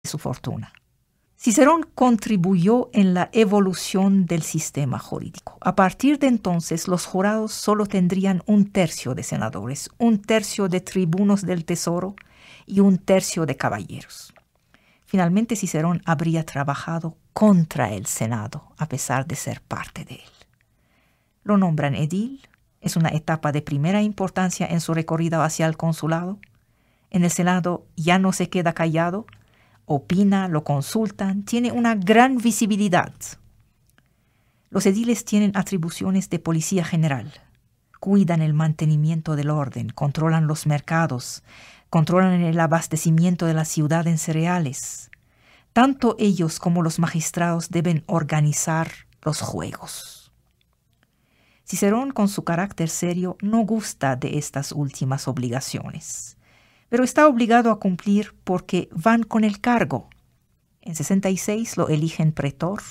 su fortuna. Cicerón contribuyó en la evolución del sistema jurídico. A partir de entonces, los jurados solo tendrían 1/3 de senadores, 1/3 de tribunos del tesoro y 1/3 de caballeros. Finalmente, Cicerón habría trabajado contra el Senado, a pesar de ser parte de él. Lo nombran edil, es una etapa de primera importancia en su recorrido hacia el consulado. En el Senado ya no se queda callado, opina, lo consultan, tiene una gran visibilidad. Los ediles tienen atribuciones de policía general, cuidan el mantenimiento del orden, controlan los mercados, controlan el abastecimiento de la ciudad en cereales. Tanto ellos como los magistrados deben organizar los juegos. Cicerón, con su carácter serio, no gusta de estas últimas obligaciones, pero está obligado a cumplir porque van con el cargo. En 66 lo eligen pretor.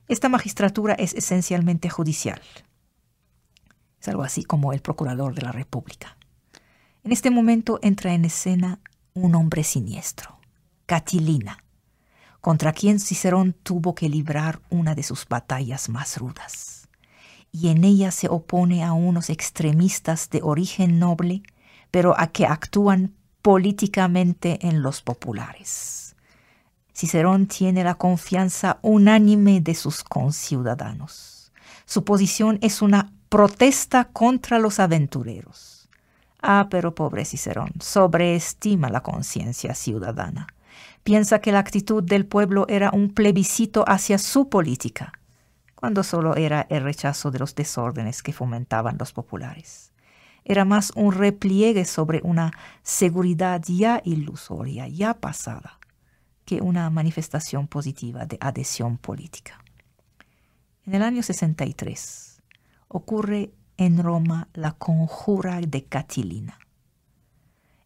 Esta magistratura es esencialmente judicial. Es algo así como el procurador de la República. En este momento entra en escena un hombre siniestro, Catilina, contra quien Cicerón tuvo que librar una de sus batallas más rudas. Y en ella se opone a unos extremistas de origen noble, pero a que actúan políticamente en los populares. Cicerón tiene la confianza unánime de sus conciudadanos. Su posición es una protesta contra los aventureros. Pero pobre Cicerón, sobreestima la conciencia ciudadana. Piensa que la actitud del pueblo era un plebiscito hacia su política, cuando solo era el rechazo de los desórdenes que fomentaban los populares. Era más un repliegue sobre una seguridad ya ilusoria, ya pasada, que una manifestación positiva de adhesión política. En el año 63 ocurre en Roma la conjura de Catilina.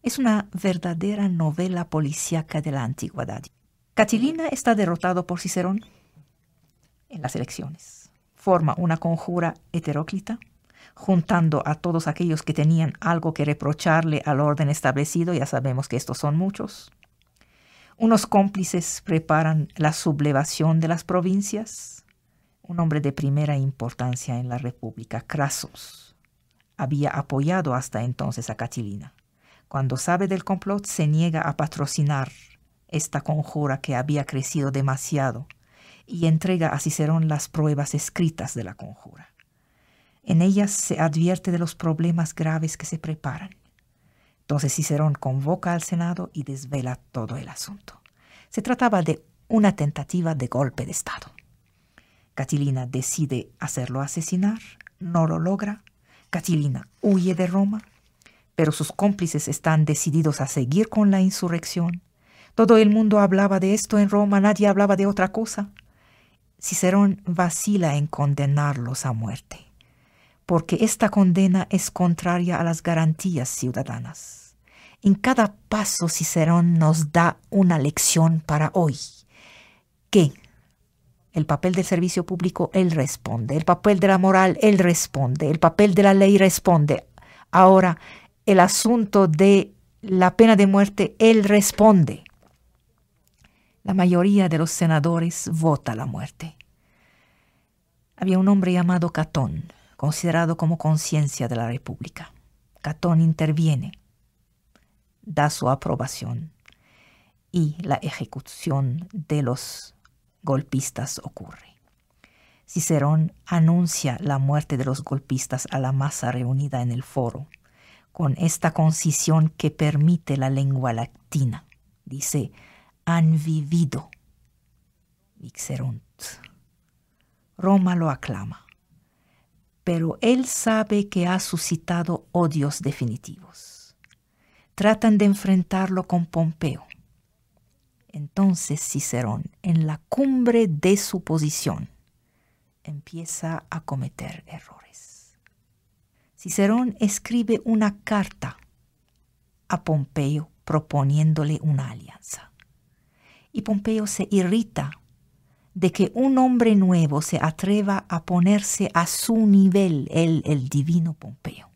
Es una verdadera novela policíaca de la antigüedad. Catilina está derrotado por Cicerón en las elecciones. Forma una conjura heteróclita, juntando a todos aquellos que tenían algo que reprocharle al orden establecido. Ya sabemos que estos son muchos. Unos cómplices preparan la sublevación de las provincias. Un hombre de primera importancia en la República, Crasos, había apoyado hasta entonces a Catilina. Cuando sabe del complot, se niega a patrocinar esta conjura que había crecido demasiado y entrega a Cicerón las pruebas escritas de la conjura. En ellas se advierte de los problemas graves que se preparan. Entonces Cicerón convoca al Senado y desvela todo el asunto. Se trataba de una tentativa de golpe de Estado. Catilina decide hacerlo asesinar, no lo logra. Catilina huye de Roma, pero sus cómplices están decididos a seguir con la insurrección. Todo el mundo hablaba de esto en Roma, nadie hablaba de otra cosa. Cicerón vacila en condenarlos a muerte, porque esta condena es contraria a las garantías ciudadanas. En cada paso Cicerón nos da una lección para hoy. ¿Qué? El papel del servicio público, él responde. El papel de la moral, él responde. El papel de la ley responde. Ahora, el asunto de la pena de muerte, él responde. La mayoría de los senadores vota la muerte. Había un hombre llamado Catón, considerado como conciencia de la República. Catón interviene, da su aprobación y la ejecución de los golpistas ocurre. Cicerón anuncia la muerte de los golpistas a la masa reunida en el foro, con esta concisión que permite la lengua latina. Dice, han vivido, vixerunt. Roma lo aclama, pero él sabe que ha suscitado odios definitivos. Tratan de enfrentarlo con Pompeo. Entonces Cicerón, en la cumbre de su posición, empieza a cometer errores. Cicerón escribe una carta a Pompeo proponiéndole una alianza. Y Pompeo se irrita de que un hombre nuevo se atreva a ponerse a su nivel, el divino Pompeo.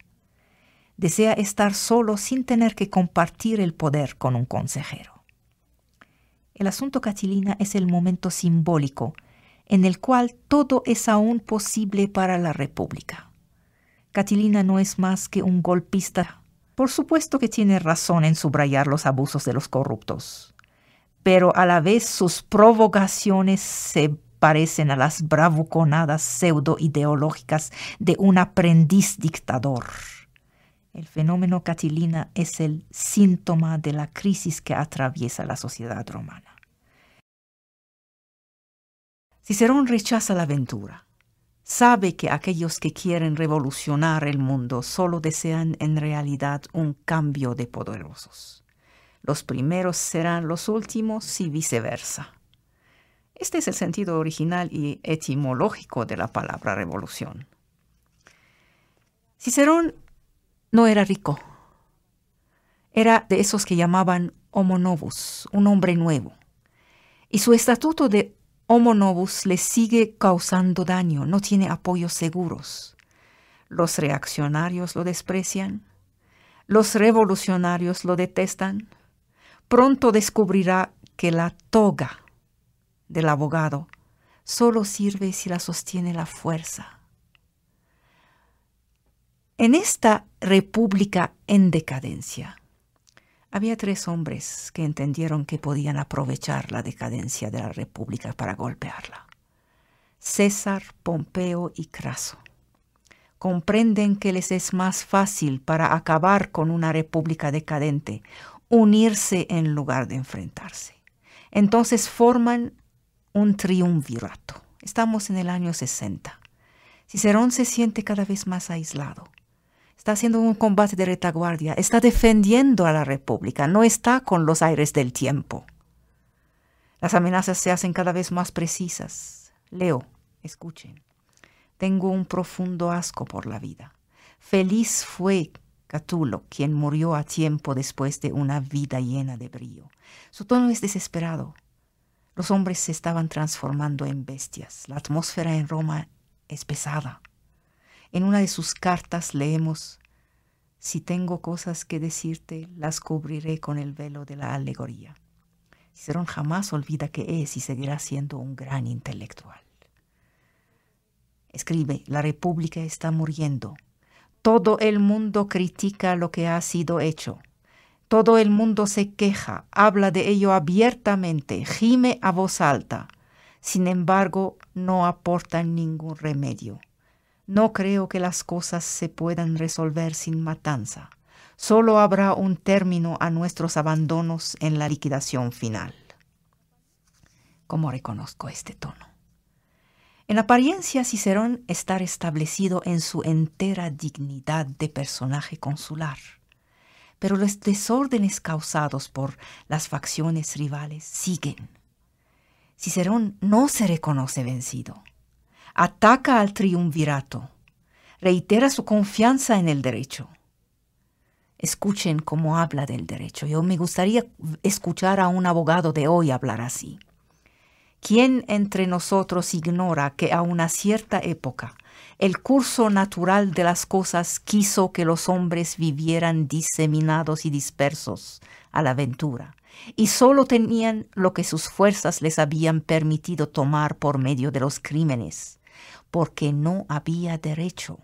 Desea estar solo sin tener que compartir el poder con un consejero. El asunto Catilina es el momento simbólico en el cual todo es aún posible para la República. Catilina no es más que un golpista. Por supuesto que tiene razón en subrayar los abusos de los corruptos, pero a la vez sus provocaciones se parecen a las bravuconadas pseudo-ideológicas de un aprendiz dictador. El fenómeno Catilina es el síntoma de la crisis que atraviesa la sociedad romana. Cicerón rechaza la aventura. Sabe que aquellos que quieren revolucionar el mundo solo desean en realidad un cambio de poderosos. Los primeros serán los últimos y viceversa. Este es el sentido original y etimológico de la palabra revolución. Cicerón no era rico. Era de esos que llamaban homo novus, un hombre nuevo. Y su estatuto de homo novus le sigue causando daño, no tiene apoyos seguros. Los reaccionarios lo desprecian, los revolucionarios lo detestan. Pronto descubrirá que la toga del abogado solo sirve si la sostiene la fuerza. En esta república en decadencia, había 3 hombres que entendieron que podían aprovechar la decadencia de la república para golpearla: César, Pompeo y Craso. Comprenden que les es más fácil, para acabar con una república decadente, unirse en lugar de enfrentarse. Entonces forman un triunvirato. Estamos en el año 60. Cicerón se siente cada vez más aislado. Está haciendo un combate de retaguardia, está defendiendo a la República, no está con los aires del tiempo. Las amenazas se hacen cada vez más precisas. Leo, escuchen. Tengo un profundo asco por la vida. Feliz fue Catulo, quien murió a tiempo después de una vida llena de brío. Su tono es desesperado. Los hombres se estaban transformando en bestias. La atmósfera en Roma es pesada. En una de sus cartas leemos: si tengo cosas que decirte, las cubriré con el velo de la alegoría. Cicerón jamás olvida que es y seguirá siendo un gran intelectual. Escribe: la República está muriendo. Todo el mundo critica lo que ha sido hecho. Todo el mundo se queja, habla de ello abiertamente, gime a voz alta. Sin embargo, no aportan ningún remedio. No creo que las cosas se puedan resolver sin matanza. Solo habrá un término a nuestros abandonos en la liquidación final. ¿Cómo reconozco este tono? En apariencia, Cicerón está establecido en su entera dignidad de personaje consular. Pero los desórdenes causados por las facciones rivales siguen. Cicerón no se reconoce vencido. Ataca al triunvirato, reitera su confianza en el derecho. Escuchen cómo habla del derecho. Yo me gustaría escuchar a un abogado de hoy hablar así. ¿Quién entre nosotros ignora que a una cierta época el curso natural de las cosas quiso que los hombres vivieran diseminados y dispersos a la aventura, y solo tenían lo que sus fuerzas les habían permitido tomar por medio de los crímenes? Porque no había derecho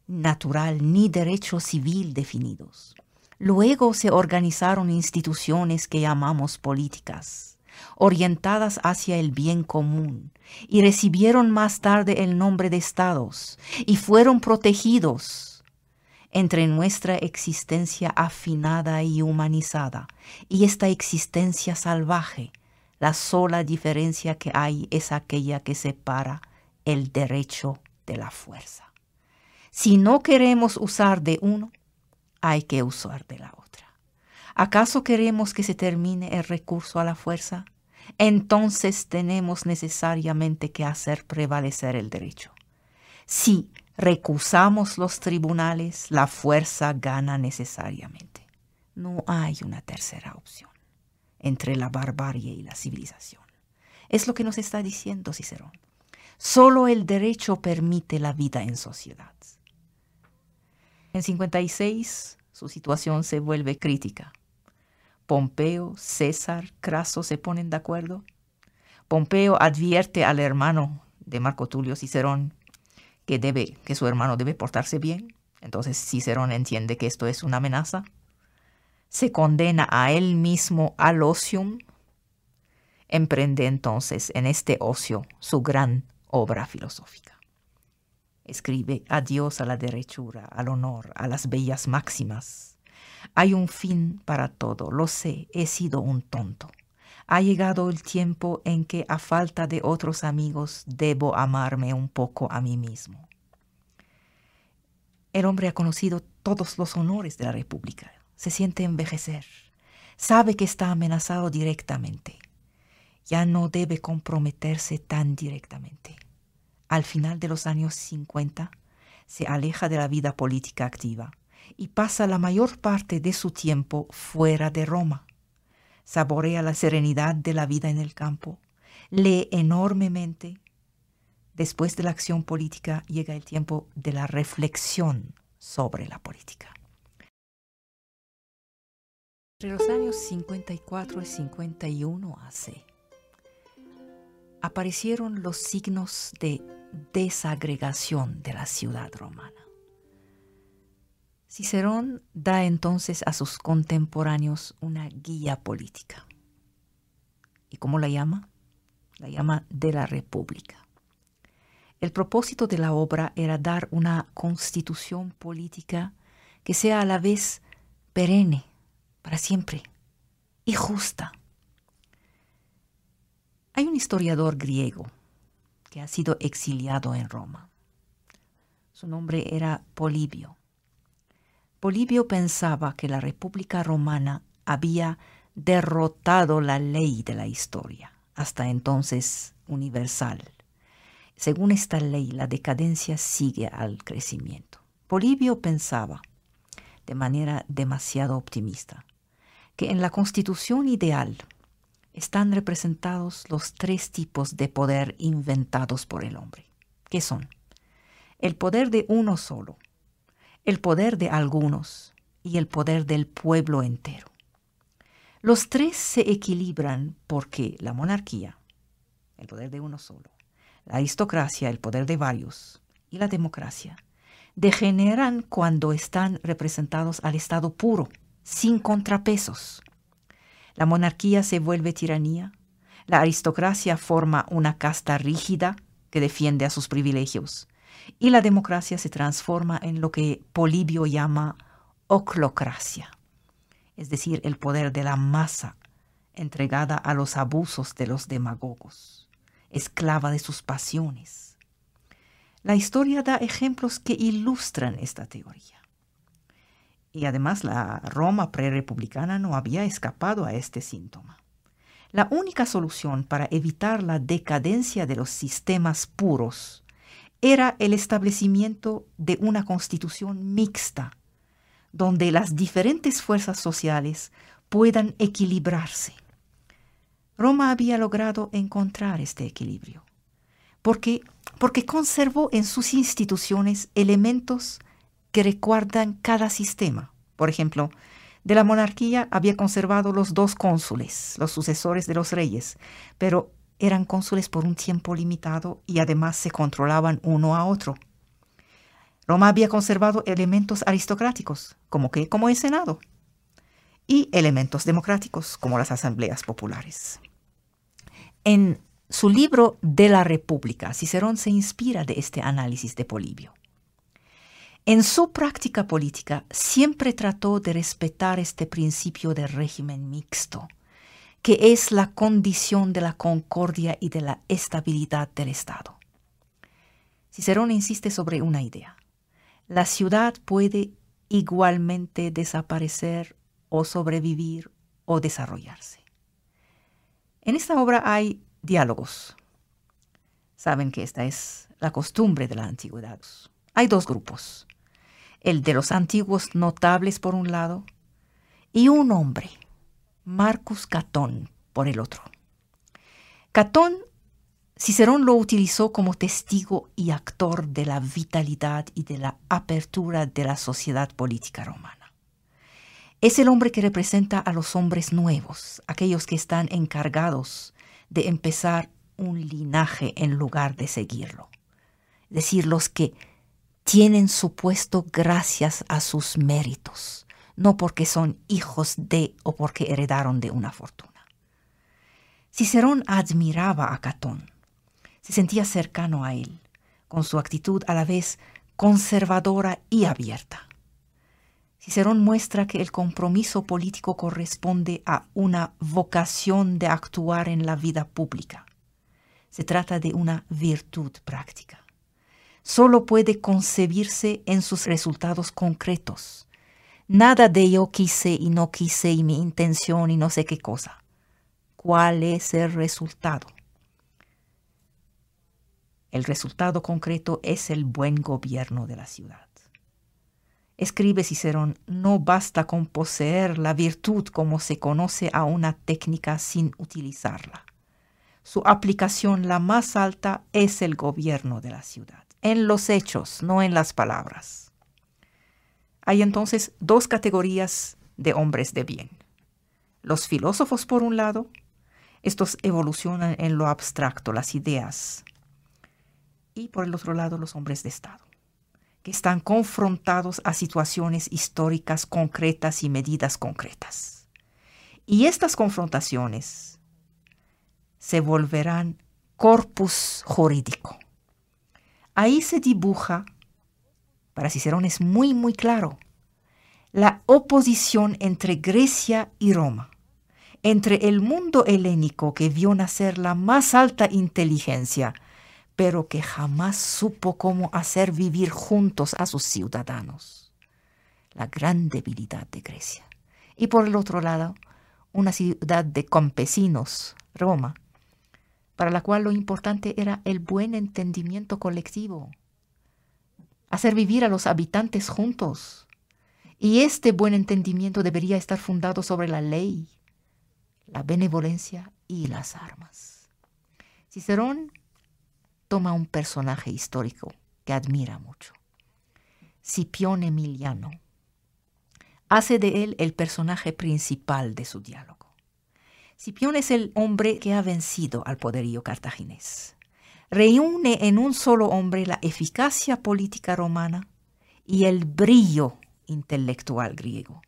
natural ni derecho civil definidos. Luego se organizaron instituciones que llamamos políticas, orientadas hacia el bien común, y recibieron más tarde el nombre de estados, y fueron protegidos. Entre nuestra existencia afinada y humanizada y esta existencia salvaje, la sola diferencia que hay es aquella que separa el derecho de la fuerza. Si no queremos usar de uno, hay que usar de la otra. ¿Acaso queremos que se termine el recurso a la fuerza? Entonces tenemos necesariamente que hacer prevalecer el derecho. Si recusamos los tribunales, la fuerza gana necesariamente. No hay una tercera opción entre la barbarie y la civilización. Es lo que nos está diciendo Cicerón. Solo el derecho permite la vida en sociedad. En 56, su situación se vuelve crítica. Pompeo, César, Craso se ponen de acuerdo. Pompeo advierte al hermano de Marco Tulio, Cicerón, que su hermano debe portarse bien. Entonces Cicerón entiende que esto es una amenaza. Se condena a él mismo al ocium. Emprende entonces en este ocio su gran obra filosófica. Escribe: adiós a la derechura, al honor, a las bellas máximas. Hay un fin para todo, lo sé, he sido un tonto. Ha llegado el tiempo en que, a falta de otros amigos, debo amarme un poco a mí mismo. El hombre ha conocido todos los honores de la República. Se siente envejecer. Sabe que está amenazado directamente. Ya no debe comprometerse tan directamente. Al final de los años 50, se aleja de la vida política activa y pasa la mayor parte de su tiempo fuera de Roma. Saborea la serenidad de la vida en el campo, lee enormemente. Después de la acción política llega el tiempo de la reflexión sobre la política. Entre los años 54 y 51 AC, aparecieron los signos de desagregación de la ciudad romana. Cicerón da entonces a sus contemporáneos una guía política. ¿Y cómo la llama? La llama de la República. El propósito de la obra era dar una constitución política que sea a la vez perenne, para siempre, y justa. Hay un historiador griego que ha sido exiliado en Roma. Su nombre era Polibio. Polibio pensaba que la República Romana había derrotado la ley de la historia, hasta entonces universal. Según esta ley, la decadencia sigue al crecimiento. Polibio pensaba, de manera demasiado optimista, que en la constitución ideal están representados los tres tipos de poder inventados por el hombre, que son el poder de uno solo, el poder de algunos y el poder del pueblo entero. Los tres se equilibran porque la monarquía, el poder de uno solo, la aristocracia, el poder de varios, y la democracia, degeneran cuando están representados al Estado puro, sin contrapesos. La monarquía se vuelve tiranía, la aristocracia forma una casta rígida que defiende a sus privilegios, y la democracia se transforma en lo que Polibio llama oclocracia, es decir, el poder de la masa entregada a los abusos de los demagogos, esclava de sus pasiones. La historia da ejemplos que ilustran esta teoría. Y además la Roma prerepublicana no había escapado a este síntoma. La única solución para evitar la decadencia de los sistemas puros era el establecimiento de una constitución mixta, donde las diferentes fuerzas sociales puedan equilibrarse. Roma había logrado encontrar este equilibrio, porque conservó en sus instituciones elementos que recuerdan cada sistema. Por ejemplo, de la monarquía había conservado los 2 cónsules, los sucesores de los reyes, pero eran cónsules por un tiempo limitado y además se controlaban uno a otro. Roma había conservado elementos aristocráticos, como el Senado, y elementos democráticos, como las asambleas populares. En su libro De la República, Cicerón se inspira de este análisis de Polibio. En su práctica política siempre trató de respetar este principio de régimen mixto, que es la condición de la concordia y de la estabilidad del Estado. Cicerón insiste sobre una idea. La ciudad puede igualmente desaparecer o sobrevivir o desarrollarse. En esta obra hay diálogos. Saben que esta es la costumbre de la antigüedad. Hay 2 grupos. El de los antiguos notables por un lado y un hombre, Marcus Catón, por el otro. Catón, Cicerón lo utilizó como testigo y actor de la vitalidad y de la apertura de la sociedad política romana. Es el hombre que representa a los hombres nuevos, aquellos que están encargados de empezar un linaje en lugar de seguirlo. Es decir, los que tienen su puesto gracias a sus méritos, no porque son hijos de o porque heredaron de una fortuna. Cicerón admiraba a Catón, se sentía cercano a él, con su actitud a la vez conservadora y abierta. Cicerón muestra que el compromiso político corresponde a una vocación de actuar en la vida pública. Se trata de una virtud práctica. Solo puede concebirse en sus resultados concretos. Nada de yo quise y no quise y mi intención y no sé qué cosa. ¿Cuál es el resultado? El resultado concreto es el buen gobierno de la ciudad. Escribe Cicerón, no basta con poseer la virtud como se conoce a una técnica sin utilizarla. Su aplicación la más alta es el gobierno de la ciudad, en los hechos, no en las palabras. Hay entonces dos categorías de hombres de bien. Los filósofos, por un lado, estos evolucionan en lo abstracto, las ideas. Y por el otro lado, los hombres de Estado, que están confrontados a situaciones históricas concretas y medidas concretas. Y estas confrontaciones se volverán corpus jurídico. Ahí se dibuja, para Cicerón es muy, muy claro, la oposición entre Grecia y Roma, entre el mundo helénico que vio nacer la más alta inteligencia, pero que jamás supo cómo hacer vivir juntos a sus ciudadanos. La gran debilidad de Grecia. Y por el otro lado, una ciudad de campesinos, Roma, para la cual lo importante era el buen entendimiento colectivo, hacer vivir a los habitantes juntos. Y este buen entendimiento debería estar fundado sobre la ley, la benevolencia y las armas. Cicerón toma un personaje histórico que admira mucho, Scipión Emiliano. Hace de él el personaje principal de su diálogo. Scipión es el hombre que ha vencido al poderío cartaginés. Reúne en un solo hombre la eficacia política romana y el brillo intelectual griego,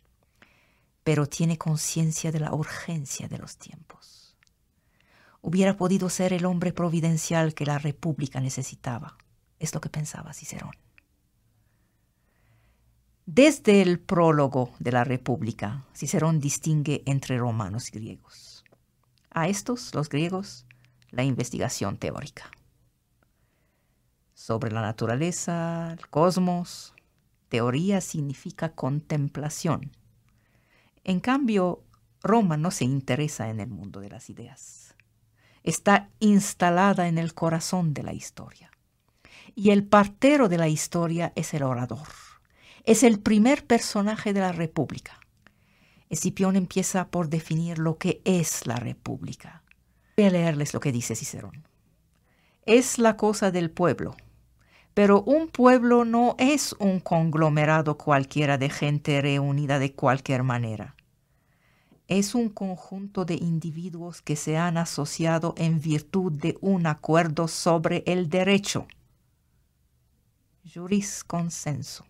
pero tiene conciencia de la urgencia de los tiempos. Hubiera podido ser el hombre providencial que la República necesitaba. Es lo que pensaba Cicerón. Desde el prólogo de la República, Cicerón distingue entre romanos y griegos. A estos, los griegos, la investigación teórica sobre la naturaleza, el cosmos. Teoría significa contemplación. En cambio, Roma no se interesa en el mundo de las ideas. Está instalada en el corazón de la historia. Y el partero de la historia es el orador. Es el primer personaje de la República. Escipión empieza por definir lo que es la República. Voy a leerles lo que dice Cicerón. Es la cosa del pueblo, pero un pueblo no es un conglomerado cualquiera de gente reunida de cualquier manera. Es un conjunto de individuos que se han asociado en virtud de un acuerdo sobre el derecho, juris consenso,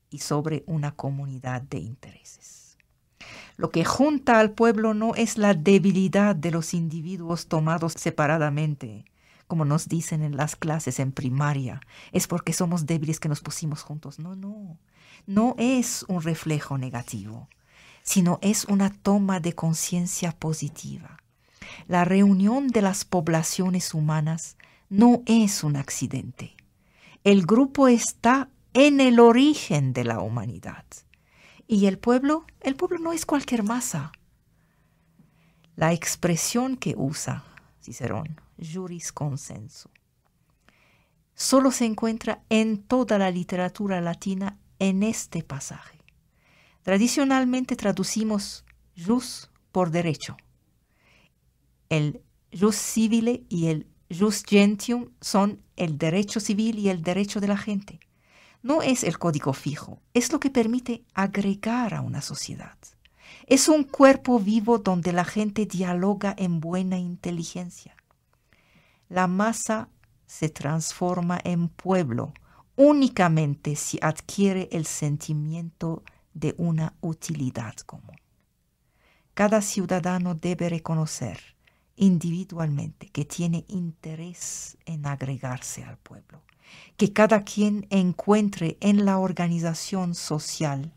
y sobre una comunidad de intereses. Lo que junta al pueblo no es la debilidad de los individuos tomados separadamente, como nos dicen en las clases en primaria. Es porque somos débiles que nos pusimos juntos. No es un reflejo negativo, sino es una toma de conciencia positiva. La reunión de las poblaciones humanas no es un accidente. El grupo está en el origen de la humanidad. Y el pueblo no es cualquier masa. La expresión que usa Cicerón, juris consenso, solo se encuentra en toda la literatura latina en este pasaje. Tradicionalmente traducimos jus por derecho. El jus civile y el jus gentium son el derecho civil y el derecho de la gente. No es el código fijo, es lo que permite agregar a una sociedad. Es un cuerpo vivo donde la gente dialoga en buena inteligencia. La masa se transforma en pueblo únicamente si adquiere el sentimiento de una utilidad común. Cada ciudadano debe reconocer individualmente que tiene interés en agregarse al pueblo, que cada quien encuentre en la organización social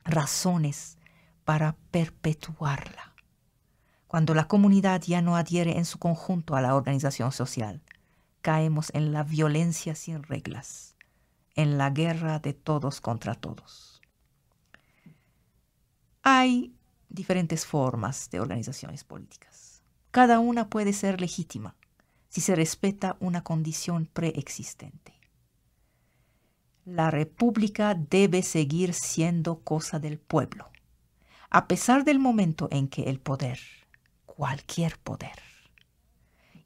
razones para perpetuarla. Cuando la comunidad ya no adhiere en su conjunto a la organización social, caemos en la violencia sin reglas, en la guerra de todos contra todos. Hay diferentes formas de organizaciones políticas. Cada una puede ser legítima si se respeta una condición preexistente. La república debe seguir siendo cosa del pueblo, a pesar del momento en que el poder, cualquier poder,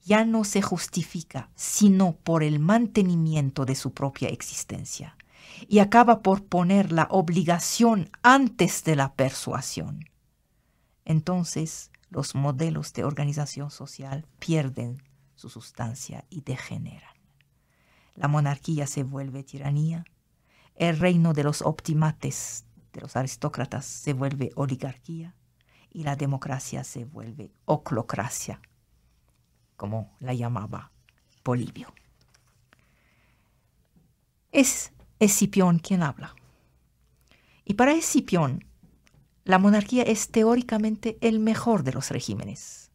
ya no se justifica sino por el mantenimiento de su propia existencia y acaba por poner la obligación antes de la persuasión. Entonces, los modelos de organización social pierden su sustancia y degeneran. La monarquía se vuelve tiranía, el reino de los optimates, de los aristócratas, se vuelve oligarquía y la democracia se vuelve oclocracia, como la llamaba Polibio. Es Escipión quien habla. Y para Escipión, la monarquía es teóricamente el mejor de los regímenes,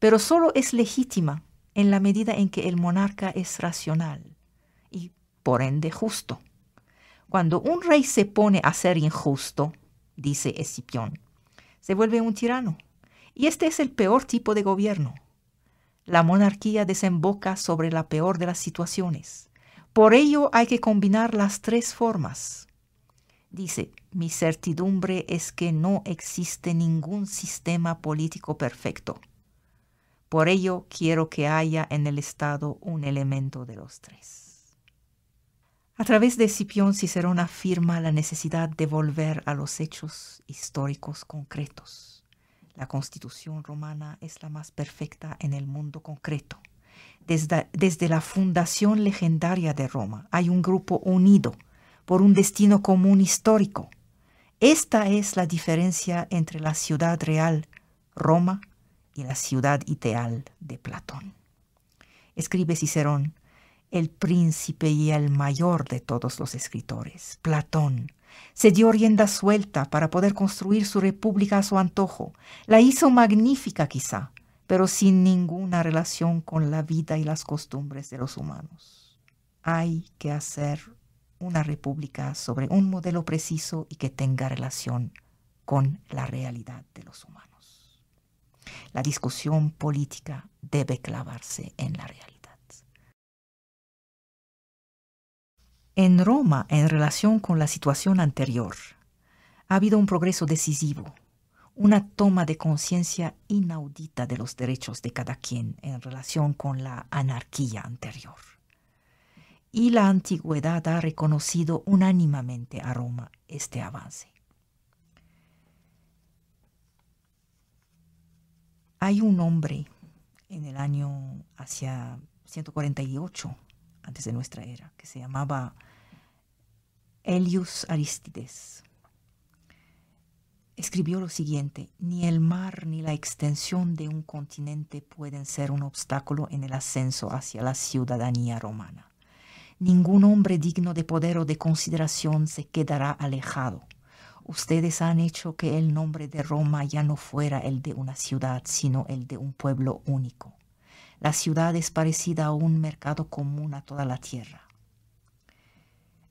pero solo es legítima en la medida en que el monarca es racional y, por ende, justo. Cuando un rey se pone a ser injusto, dice Escipión, se vuelve un tirano, y este es el peor tipo de gobierno. La monarquía desemboca sobre la peor de las situaciones. Por ello hay que combinar las tres formas. Dice, mi certidumbre es que no existe ningún sistema político perfecto. Por ello quiero que haya en el Estado un elemento de los tres. A través de Escipión, Cicerón afirma la necesidad de volver a los hechos históricos concretos. La Constitución romana es la más perfecta en el mundo concreto. Desde la fundación legendaria de Roma hay un grupo unido por un destino común histórico. Esta es la diferencia entre la ciudad real, Roma, y la ciudad ideal de Platón. Escribe Cicerón, el príncipe y el mayor de todos los escritores, Platón, se dio rienda suelta para poder construir su república a su antojo. La hizo magnífica quizá, pero sin ninguna relación con la vida y las costumbres de los humanos. Hay que hacer una república sobre un modelo preciso y que tenga relación con la realidad de los humanos. La discusión política debe clavarse en la realidad. En Roma, en relación con la situación anterior, ha habido un progreso decisivo, una toma de conciencia inaudita de los derechos de cada quien en relación con la anarquía anterior. Y la antigüedad ha reconocido unánimemente a Roma este avance. Hay un hombre en el año hacia 148 antes de nuestra era que se llamaba Helius Aristides. Escribió lo siguiente: ni el mar ni la extensión de un continente pueden ser un obstáculo en el ascenso hacia la ciudadanía romana. Ningún hombre digno de poder o de consideración se quedará alejado. Ustedes han hecho que el nombre de Roma ya no fuera el de una ciudad, sino el de un pueblo único. La ciudad es parecida a un mercado común a toda la tierra.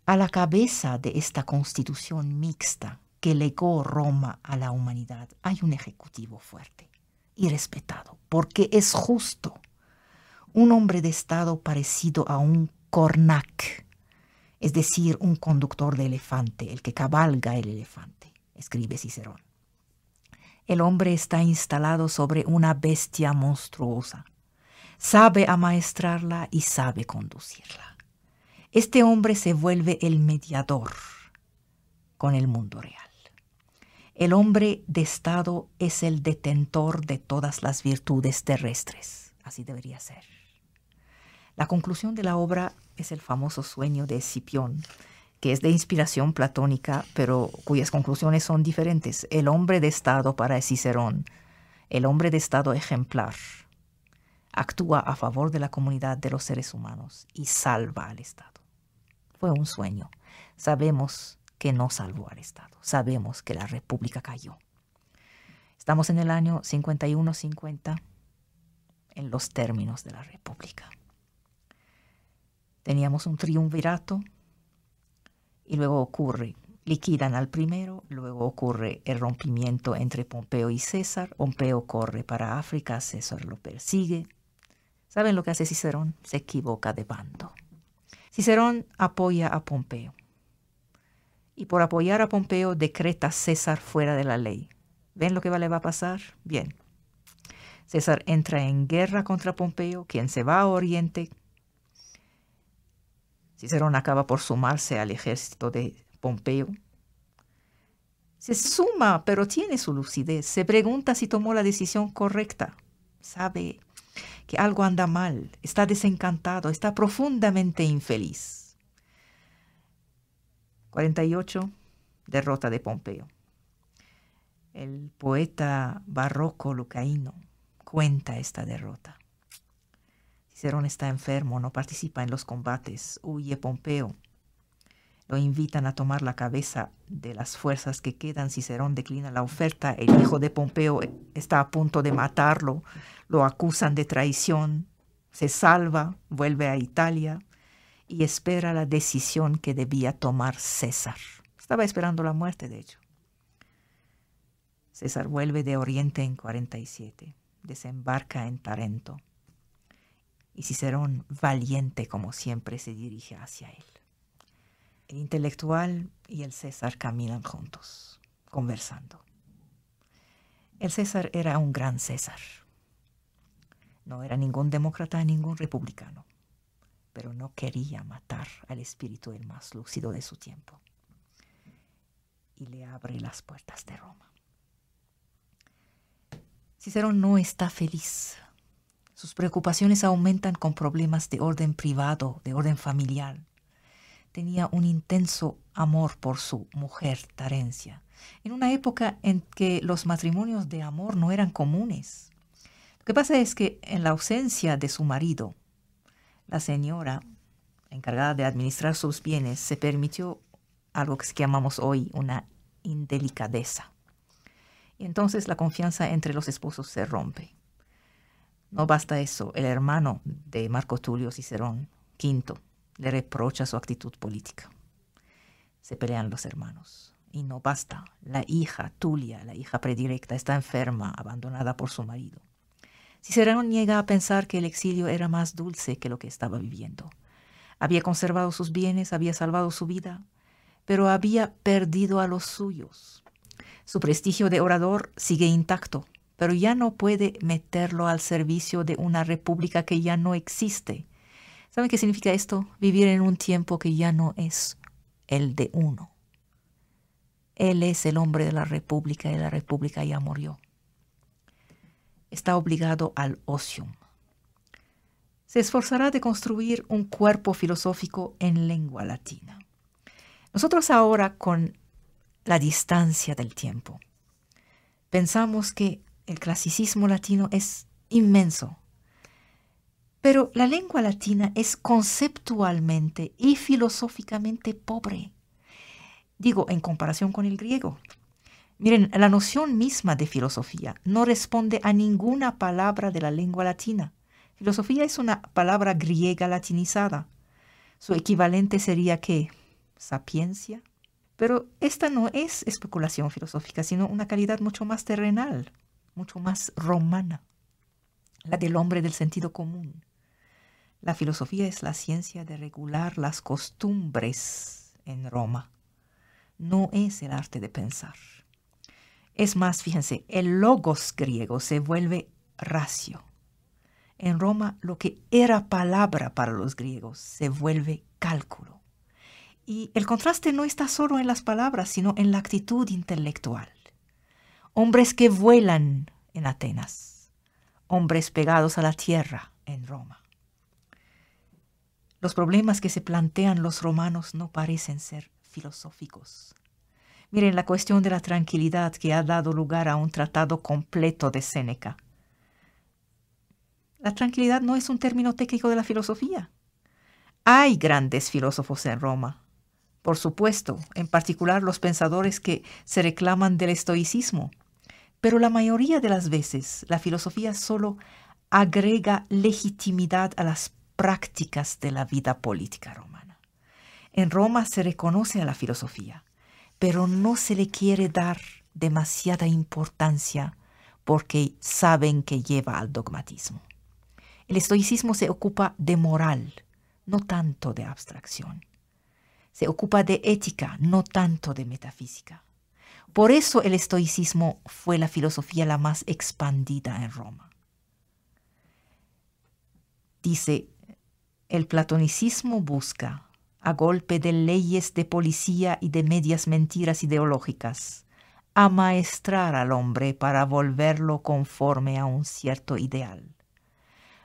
A la cabeza de esta constitución mixta que legó Roma a la humanidad hay un ejecutivo fuerte y respetado, porque es justo. Un hombre de Estado parecido a un cornac, es decir, un conductor de elefante, el que cabalga el elefante, escribe Cicerón. El hombre está instalado sobre una bestia monstruosa. Sabe amaestrarla y sabe conducirla. Este hombre se vuelve el mediador con el mundo real. El hombre de Estado es el detentor de todas las virtudes terrestres. Así debería ser. La conclusión de la obra es el famoso sueño de Escipión, que es de inspiración platónica, pero cuyas conclusiones son diferentes. El hombre de Estado para Cicerón, el hombre de Estado ejemplar, actúa a favor de la comunidad de los seres humanos y salva al Estado. Fue un sueño. Sabemos que no salvó al Estado. Sabemos que la República cayó. Estamos en el año 51-50, en los términos de la República. Teníamos un triunvirato y luego liquidan al primero, luego ocurre el rompimiento entre Pompeo y César. Pompeo corre para África, César lo persigue. ¿Saben lo que hace Cicerón? Se equivoca de bando. Cicerón apoya a Pompeo. Y por apoyar a Pompeo decreta a César fuera de la ley. ¿Ven lo que le va a pasar? Bien. César entra en guerra contra Pompeo, quien se va a Oriente. Cicerón acaba por sumarse al ejército de Pompeo. Se suma, pero tiene su lucidez. Se pregunta si tomó la decisión correcta. Sabe que algo anda mal, está desencantado, está profundamente infeliz. 48, derrota de Pompeo. El poeta barroco Lucaíno cuenta esta derrota. Cicerón está enfermo, no participa en los combates, huye Pompeo. Lo invitan a tomar la cabeza de las fuerzas que quedan. Cicerón declina la oferta. El hijo de Pompeo está a punto de matarlo. Lo acusan de traición. Se salva, vuelve a Italia y espera la decisión que debía tomar César. Estaba esperando la muerte, de hecho. César vuelve de Oriente en 47. Desembarca en Tarento. Y Cicerón, valiente como siempre, se dirige hacia él. El intelectual y el César caminan juntos, conversando. El César era un gran César. No era ningún demócrata, ningún republicano, pero no quería matar al espíritu el más lúcido de su tiempo. Y le abre las puertas de Roma. Cicerón no está feliz. Sus preocupaciones aumentan con problemas de orden privado, de orden familiar. Tenía un intenso amor por su mujer, Tarencia, en una época en que los matrimonios de amor no eran comunes. Lo que pasa es que en la ausencia de su marido, la señora encargada de administrar sus bienes se permitió algo que llamamos hoy una indelicadeza. Y entonces la confianza entre los esposos se rompe. No basta eso, el hermano de Marco Tulio Cicerón, Quinto, le reprocha su actitud política. Se pelean los hermanos. Y no basta. La hija, Tulia, la hija predilecta, está enferma, abandonada por su marido. Cicerón llega a pensar que el exilio era más dulce que lo que estaba viviendo. Había conservado sus bienes, había salvado su vida, pero había perdido a los suyos. Su prestigio de orador sigue intacto, pero ya no puede meterlo al servicio de una república que ya no existe. ¿Saben qué significa esto? Vivir en un tiempo que ya no es el de uno. Él es el hombre de la república y la república ya murió. Está obligado al ocio. Se esforzará de construir un cuerpo filosófico en lengua latina. Nosotros ahora, con la distancia del tiempo, pensamos que el clasicismo latino es inmenso. Pero la lengua latina es conceptualmente y filosóficamente pobre. Digo, en comparación con el griego. Miren, la noción misma de filosofía no responde a ninguna palabra de la lengua latina. Filosofía es una palabra griega latinizada. Su equivalente sería ¿qué? Sapiencia. Pero esta no es especulación filosófica, sino una calidad mucho más terrenal, mucho más romana, la del hombre del sentido común. La filosofía es la ciencia de regular las costumbres en Roma. No es el arte de pensar. Es más, fíjense, el logos griego se vuelve ratio. En Roma, lo que era palabra para los griegos se vuelve cálculo. Y el contraste no está solo en las palabras, sino en la actitud intelectual. Hombres que vuelan en Atenas, hombres pegados a la tierra en Roma. Los problemas que se plantean los romanos no parecen ser filosóficos. Miren la cuestión de la tranquilidad que ha dado lugar a un tratado completo de Séneca. La tranquilidad no es un término técnico de la filosofía. Hay grandes filósofos en Roma, por supuesto, en particular los pensadores que se reclaman del estoicismo, pero la mayoría de las veces la filosofía solo agrega legitimidad a las prácticas de la vida política romana. En Roma se reconoce a la filosofía, pero no se le quiere dar demasiada importancia porque saben que lleva al dogmatismo. El estoicismo se ocupa de moral, no tanto de abstracción. Se ocupa de ética, no tanto de metafísica. Por eso el estoicismo fue la filosofía la más expandida en Roma. Dice, el platonicismo busca, a golpe de leyes de policía y de medias mentiras ideológicas, amaestrar al hombre para volverlo conforme a un cierto ideal.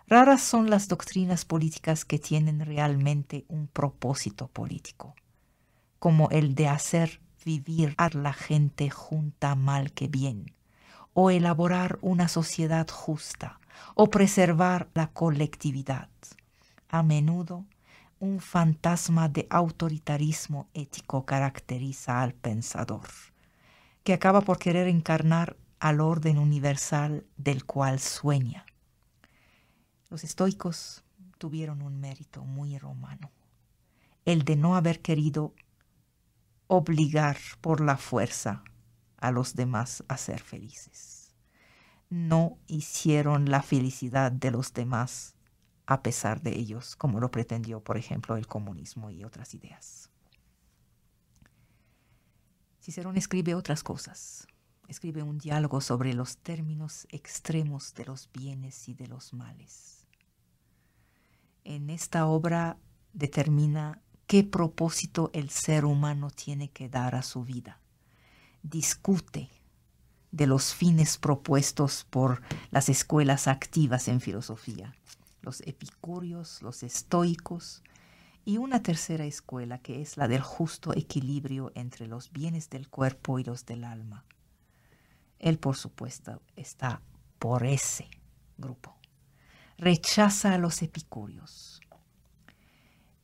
Raras son las doctrinas políticas que tienen realmente un propósito político, como el de hacer vivir a la gente junta mal que bien, o elaborar una sociedad justa, o preservar la colectividad. A menudo, un fantasma de autoritarismo ético caracteriza al pensador, que acaba por querer encarnar al orden universal del cual sueña. Los estoicos tuvieron un mérito muy romano, el de no haber querido obligar por la fuerza a los demás a ser felices. No hicieron la felicidad de los demás a pesar de ellos, como lo pretendió, por ejemplo, el comunismo y otras ideas. Cicerón escribe otras cosas. Escribe un diálogo sobre los términos extremos de los bienes y de los males. En esta obra determina qué propósito el ser humano tiene que dar a su vida. Discute de los fines propuestos por las escuelas activas en filosofía, los epicúreos, los estoicos, y una tercera escuela que es la del justo equilibrio entre los bienes del cuerpo y los del alma. Él, por supuesto, está por ese grupo. Rechaza a los epicúreos.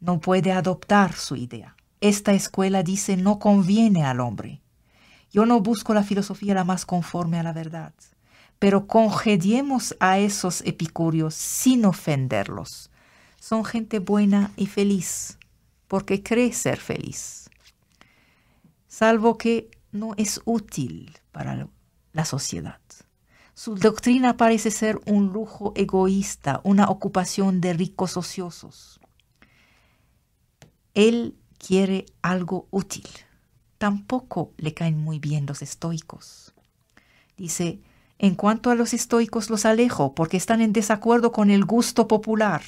No puede adoptar su idea. Esta escuela dice no conviene al hombre. Yo no busco la filosofía la más conforme a la verdad, pero congediemos a esos epicúreos sin ofenderlos. Son gente buena y feliz, porque cree ser feliz, salvo que no es útil para la sociedad. Su doctrina parece ser un lujo egoísta, una ocupación de ricos ociosos. Él quiere algo útil. Tampoco le caen muy bien los estoicos. Dice, en cuanto a los estoicos los alejo porque están en desacuerdo con el gusto popular,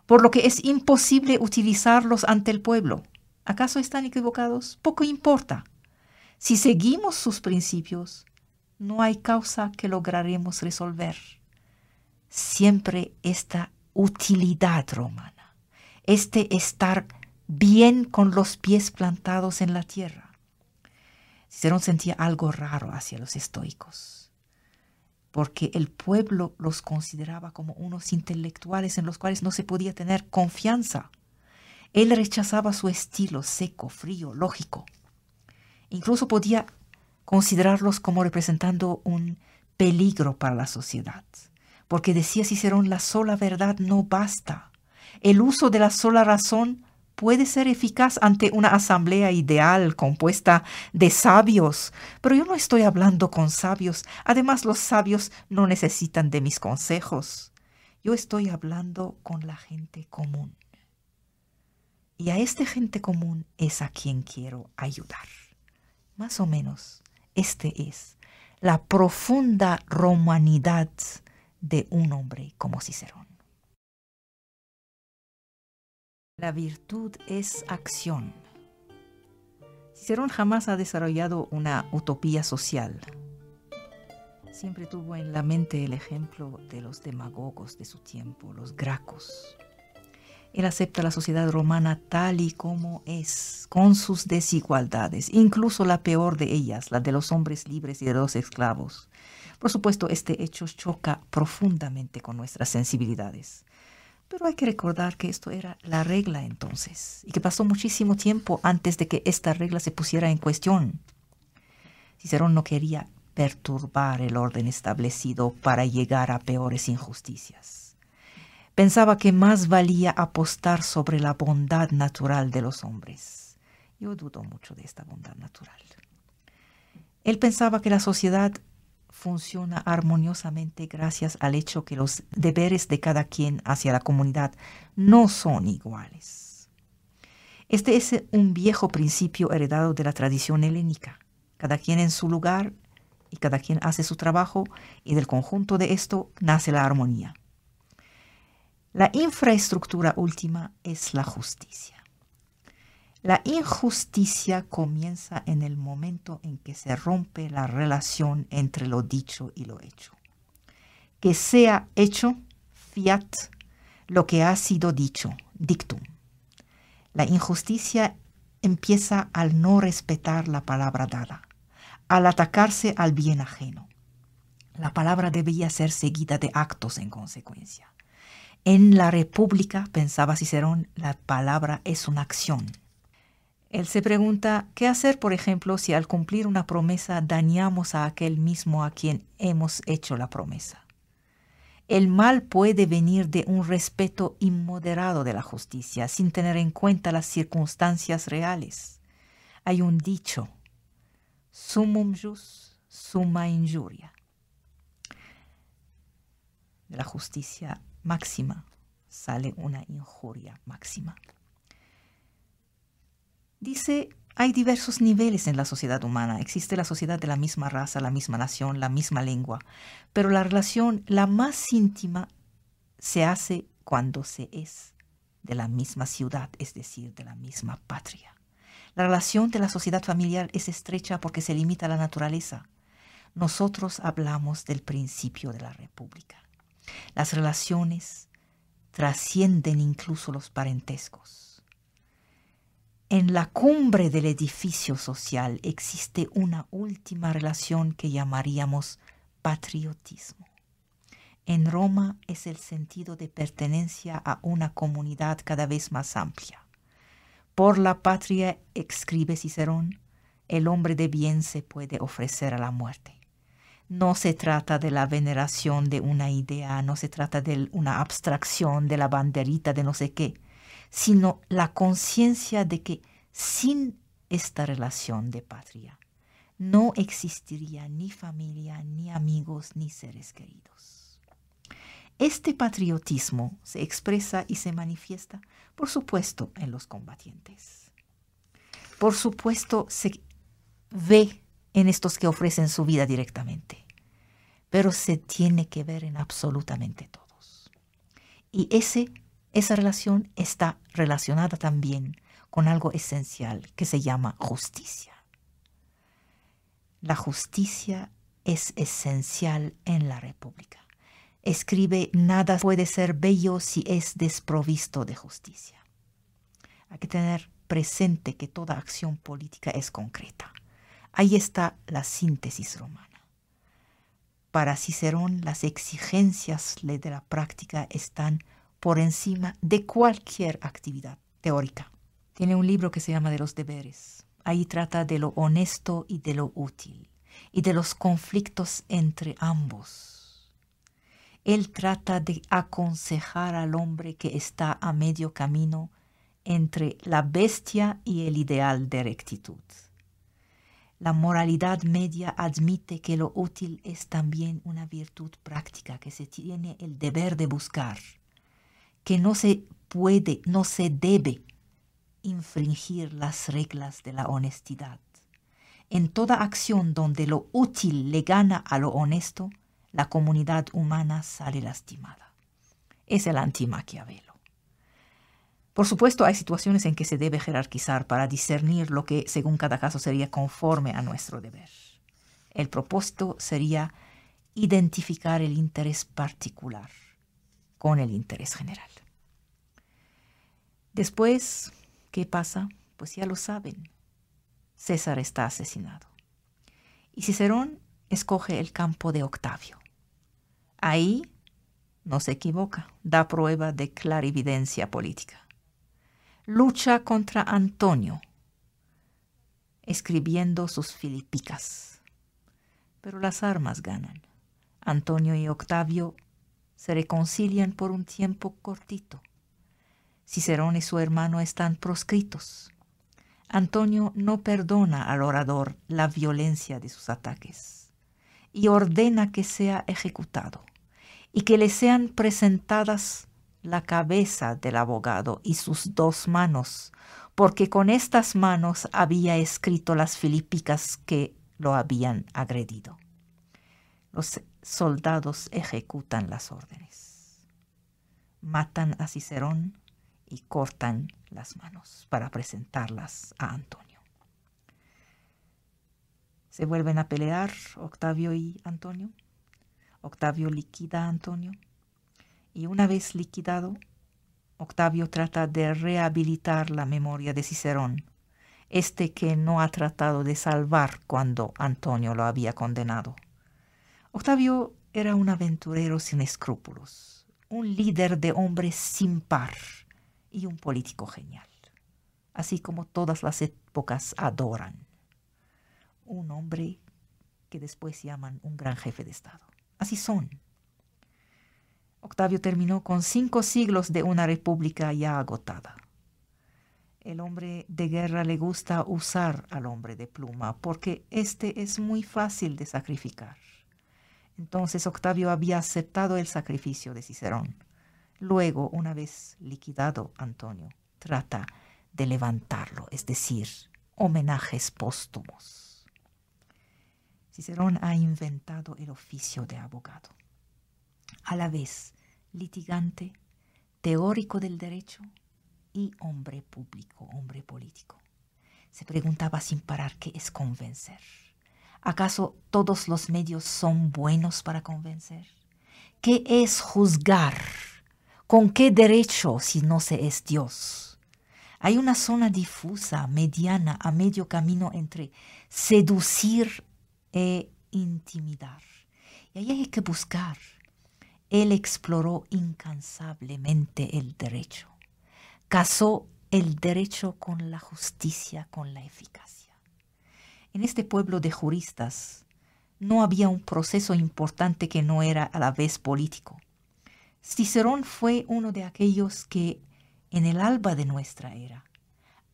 por lo que es imposible utilizarlos ante el pueblo. ¿Acaso están equivocados? Poco importa. Si seguimos sus principios, no hay causa que lograremos resolver. Siempre esta utilidad romana, este estar bien con los pies plantados en la tierra. Cicerón sentía algo raro hacia los estoicos, porque el pueblo los consideraba como unos intelectuales en los cuales no se podía tener confianza. Él rechazaba su estilo seco, frío, lógico. Incluso podía considerarlos como representando un peligro para la sociedad, porque decía Cicerón, la sola verdad no basta. El uso de la sola razón puede ser eficaz ante una asamblea ideal compuesta de sabios, pero yo no estoy hablando con sabios. Además, los sabios no necesitan de mis consejos. Yo estoy hablando con la gente común. Y a esta gente común es a quien quiero ayudar. Más o menos, este es la profunda romanidad de un hombre como Cicerón. La virtud es acción. Cicerón jamás ha desarrollado una utopía social. Siempre tuvo en la mente el ejemplo de los demagogos de su tiempo, los gracos. Él acepta la sociedad romana tal y como es, con sus desigualdades, incluso la peor de ellas, la de los hombres libres y de los esclavos. Por supuesto, este hecho choca profundamente con nuestras sensibilidades. Pero hay que recordar que esto era la regla entonces, y que pasó muchísimo tiempo antes de que esta regla se pusiera en cuestión. Cicerón no quería perturbar el orden establecido para llegar a peores injusticias. Pensaba que más valía apostar sobre la bondad natural de los hombres. Yo dudo mucho de esta bondad natural. Él pensaba que la sociedad funciona armoniosamente gracias al hecho que los deberes de cada quien hacia la comunidad no son iguales. Este es un viejo principio heredado de la tradición helénica. Cada quien en su lugar y cada quien hace su trabajo, y del conjunto de esto nace la armonía. La infraestructura última es la justicia. La injusticia comienza en el momento en que se rompe la relación entre lo dicho y lo hecho. Que sea hecho, fiat, lo que ha sido dicho, dictum. La injusticia empieza al no respetar la palabra dada, al atacarse al bien ajeno. La palabra debía ser seguida de actos en consecuencia. En la República, pensaba Cicerón, la palabra es una acción. Él se pregunta, ¿qué hacer, por ejemplo, si al cumplir una promesa dañamos a aquel mismo a quien hemos hecho la promesa? El mal puede venir de un respeto inmoderado de la justicia, sin tener en cuenta las circunstancias reales. Hay un dicho, sumum jus, summa injuria. De la justicia máxima sale una injuria máxima. Dice, hay diversos niveles en la sociedad humana. Existe la sociedad de la misma raza, la misma nación, la misma lengua. Pero la relación, la más íntima, se hace cuando se es de la misma ciudad, es decir, de la misma patria. La relación de la sociedad familiar es estrecha porque se limita a la naturaleza. Nosotros hablamos del principio de la República. Las relaciones trascienden incluso los parentescos. En la cumbre del edificio social existe una última relación que llamaríamos patriotismo. En Roma es el sentido de pertenencia a una comunidad cada vez más amplia. Por la patria, escribe Cicerón, el hombre de bien se puede ofrecer a la muerte. No se trata de la veneración de una idea, no se trata de una abstracción de la banderita de no sé qué, sino la conciencia de que sin esta relación de patria no existiría ni familia, ni amigos, ni seres queridos. Este patriotismo se expresa y se manifiesta, por supuesto, en los combatientes. Por supuesto, se ve en estos que ofrecen su vida directamente, pero se tiene que ver en absolutamente todos. Y esa relación está relacionada también con algo esencial que se llama justicia. La justicia es esencial en la República. Escribe, nada puede ser bello si es desprovisto de justicia. Hay que tener presente que toda acción política es concreta. Ahí está la síntesis romana. Para Cicerón, las exigencias de la práctica están por encima de cualquier actividad teórica. Tiene un libro que se llama De los deberes. Ahí trata de lo honesto y de lo útil, y de los conflictos entre ambos. Él trata de aconsejar al hombre que está a medio camino entre la bestia y el ideal de rectitud. La moralidad media admite que lo útil es también una virtud práctica que se tiene el deber de buscar, que no se puede, no se debe infringir las reglas de la honestidad. En toda acción donde lo útil le gana a lo honesto, la comunidad humana sale lastimada. Es el anti-Maquiavelo. Por supuesto, hay situaciones en que se debe jerarquizar para discernir lo que, según cada caso, sería conforme a nuestro deber. El propósito sería identificar el interés particular con el interés general. Después, ¿qué pasa? Pues ya lo saben. César está asesinado. Y Cicerón escoge el campo de Octavio. Ahí no se equivoca, da prueba de clarividencia política. Lucha contra Antonio, escribiendo sus Filipicas. Pero las armas ganan. Antonio y Octavio se reconcilian por un tiempo cortito. Cicerón y su hermano están proscritos. Antonio no perdona al orador la violencia de sus ataques y ordena que sea ejecutado y que le sean presentadas la cabeza del abogado y sus 2 manos, porque con estas manos había escrito las Filipicas que lo habían agredido. Los soldados ejecutan las órdenes. Matan a Cicerón y cortan las manos para presentarlas a Antonio. Se vuelven a pelear Octavio y Antonio. Octavio liquida a Antonio y una vez liquidado, Octavio trata de rehabilitar la memoria de Cicerón, que no ha tratado de salvar cuando Antonio lo había condenado. Octavio era un aventurero sin escrúpulos, un líder de hombres sin par y un político genial, así como todas las épocas adoran. Un hombre que después llaman un gran jefe de Estado. Así son. Octavio terminó con 5 siglos de una república ya agotada. El hombre de guerra le gusta usar al hombre de pluma porque es muy fácil de sacrificar. Entonces Octavio había aceptado el sacrificio de Cicerón. Luego, una vez liquidado Antonio, trata de levantarlo, es decir, homenajes póstumos. Cicerón ha inventado el oficio de abogado, a la vez litigante, teórico del derecho y hombre público, hombre político. Se preguntaba sin parar qué es convencer. ¿Acaso todos los medios son buenos para convencer? ¿Qué es juzgar? ¿Con qué derecho si no se es Dios? Hay una zona difusa, mediana, a medio camino entre seducir e intimidar. Y ahí hay que buscar. Él exploró incansablemente el derecho. Casó el derecho con la justicia, con la eficacia. En este pueblo de juristas no había un proceso importante que no era a la vez político. Cicerón fue uno de aquellos que, en el alba de nuestra era,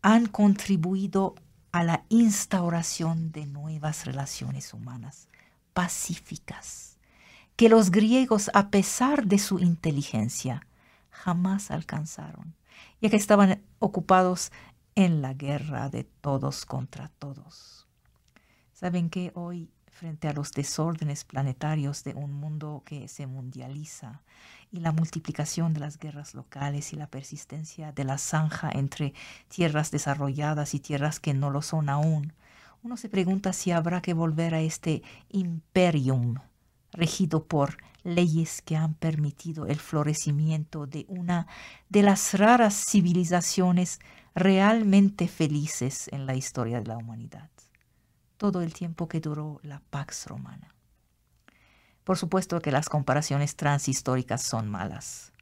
han contribuido a la instauración de nuevas relaciones humanas pacíficas, que los griegos, a pesar de su inteligencia, jamás alcanzaron, ya que estaban ocupados en la guerra de todos contra todos. ¿Saben qué? Hoy, frente a los desórdenes planetarios de un mundo que se mundializa y la multiplicación de las guerras locales y la persistencia de la zanja entre tierras desarrolladas y tierras que no lo son aún, uno se pregunta si habrá que volver a este imperium regido por leyes que han permitido el florecimiento de una de las raras civilizaciones realmente felices en la historia de la humanidad, todo el tiempo que duró la Pax Romana. Por supuesto que las comparaciones transhistóricas son malas.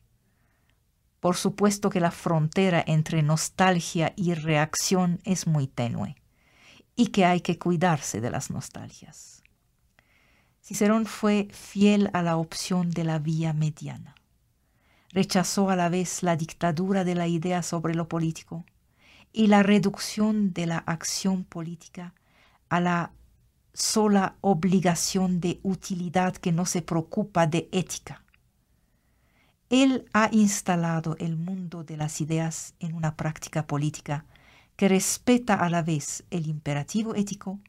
Por supuesto que la frontera entre nostalgia y reacción es muy tenue y que hay que cuidarse de las nostalgias. Cicerón fue fiel a la opción de la vía mediana. Rechazó a la vez la dictadura de la idea sobre lo político y la reducción de la acción política a la sola obligación de utilidad que no se preocupa de ética. Él ha instalado el mundo de las ideas en una práctica política que respeta a la vez el imperativo ético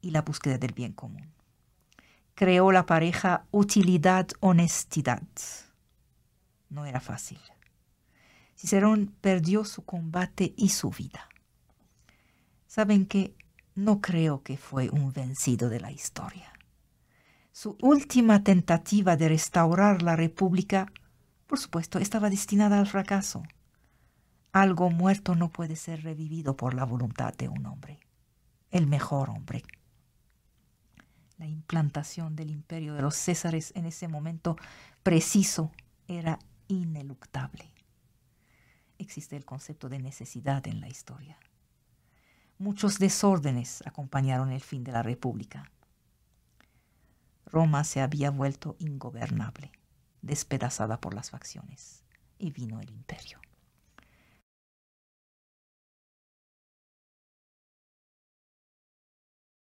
y la búsqueda del bien común. Creó la pareja utilidad-honestidad. No era fácil. Cicerón perdió su combate y su vida. ¿Saben qué? No creo que fue un vencido de la historia. Su última tentativa de restaurar la república, por supuesto, estaba destinada al fracaso. Algo muerto no puede ser revivido por la voluntad de un hombre, el mejor hombre. La implantación del imperio de los Césares en ese momento preciso era ineluctable. Existe el concepto de necesidad en la historia. Muchos desórdenes acompañaron el fin de la República. Roma se había vuelto ingobernable, despedazada por las facciones, y vino el imperio.